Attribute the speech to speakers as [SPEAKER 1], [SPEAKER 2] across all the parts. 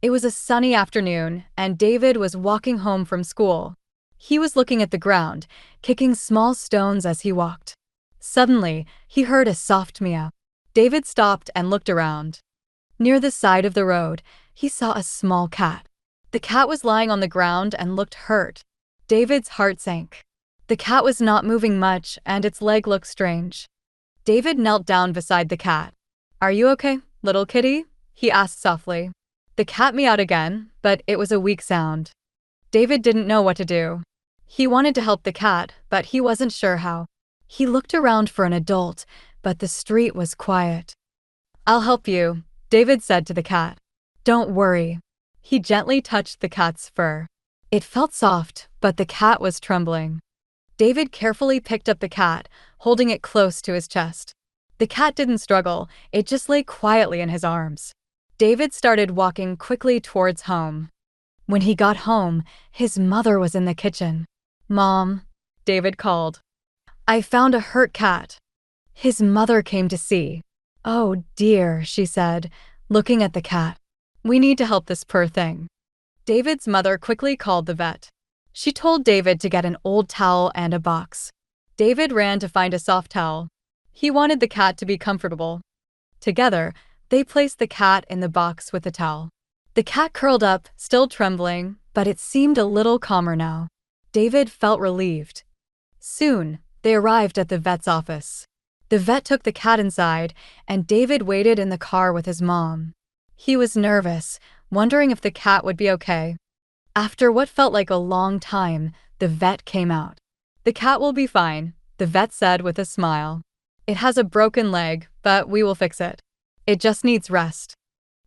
[SPEAKER 1] It was a sunny afternoon, and David was walking home from school. He was looking at the ground, kicking small stones as he walked. Suddenly, he heard a soft meow. David stopped and looked around. Near the side of the road, he saw a small cat. The cat was lying on the ground and looked hurt. David's heart sank. The cat was not moving much, and its leg looked strange. David knelt down beside the cat. "Are you okay, little kitty?" he asked softly. The cat meowed again, but it was a weak sound. David didn't know what to do. He wanted to help the cat, but he wasn't sure how. He looked around for an adult, but the street was quiet. "I'll help you," David said to the cat. "Don't worry." He gently touched the cat's fur. It felt soft, but the cat was trembling. David carefully picked up the cat, holding it close to his chest. The cat didn't struggle, it just lay quietly in his arms. David started walking quickly towards home. When he got home, his mother was in the kitchen. "Mom," David called. "I found a hurt cat." His mother came to see. "Oh dear," she said, looking at the cat. "We need to help this poor thing." David's mother quickly called the vet. She told David to get an old towel and a box. David ran to find a soft towel. He wanted the cat to be comfortable. Together, they placed the cat in the box with the towel. The cat curled up, still trembling, but it seemed a little calmer now. David felt relieved. Soon, they arrived at the vet's office. The vet took the cat inside, and David waited in the car with his mom. He was nervous, wondering if the cat would be okay. After what felt like a long time, the vet came out. "The cat will be fine," the vet said with a smile. "It has a broken leg, but we will fix it. It just needs rest."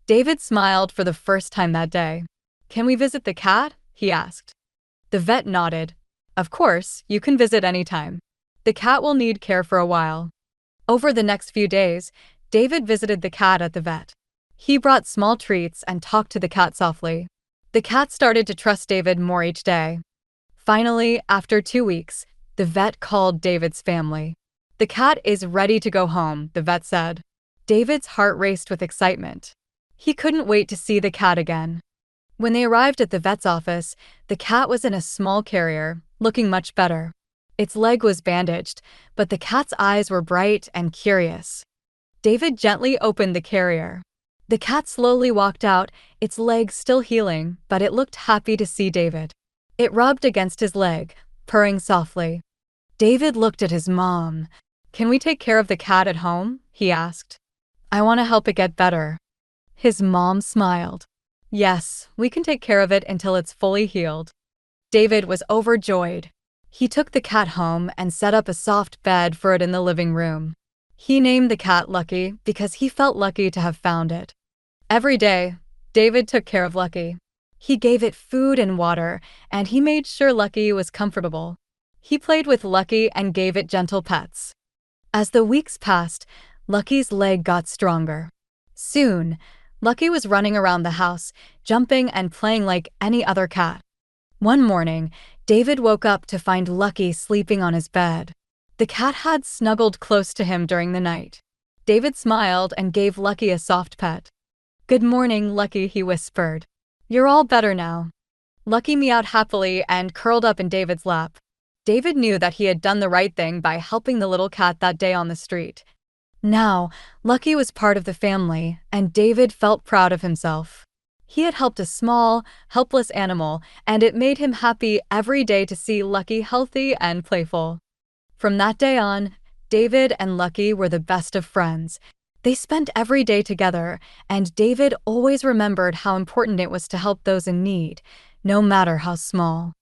[SPEAKER 1] David smiled for the first time that day. "Can we visit the cat?" he asked. The vet nodded. "Of course, you can visit anytime. The cat will need care for a while." Over the next few days, David visited the cat at the vet. He brought small treats and talked to the cat softly. The cat started to trust David more each day. Finally, after 2 weeks, the vet called David's family. "The cat is ready to go home," the vet said. David's heart raced with excitement. He couldn't wait to see the cat again. When they arrived at the vet's office, the cat was in a small carrier, looking much better. Its leg was bandaged, but the cat's eyes were bright and curious. David gently opened the carrier. The cat slowly walked out, its leg still healing, but it looked happy to see David. It rubbed against his leg, purring softly. David looked at his mom. "Can we take care of the cat at home?" he asked. "I want to help it get better." His mom smiled. "Yes, we can take care of it until it's fully healed." David was overjoyed. He took the cat home and set up a soft bed for it in the living room. He named the cat Lucky because he felt lucky to have found it. Every day, David took care of Lucky. He gave it food and water, and he made sure Lucky was comfortable. He played with Lucky and gave it gentle pets. As the weeks passed, Lucky's leg got stronger. Soon, Lucky was running around the house, jumping and playing like any other cat. One morning, David woke up to find Lucky sleeping on his bed. The cat had snuggled close to him during the night. David smiled and gave Lucky a soft pet. "Good morning, Lucky," he whispered. "You're all better now." Lucky meowed happily and curled up in David's lap. David knew that he had done the right thing by helping the little cat that day on the street. Now, Lucky was part of the family, and David felt proud of himself. He had helped a small, helpless animal, and it made him happy every day to see Lucky healthy and playful. From that day on, David and Lucky were the best of friends. They spent every day together, and David always remembered how important it was to help those in need, no matter how small.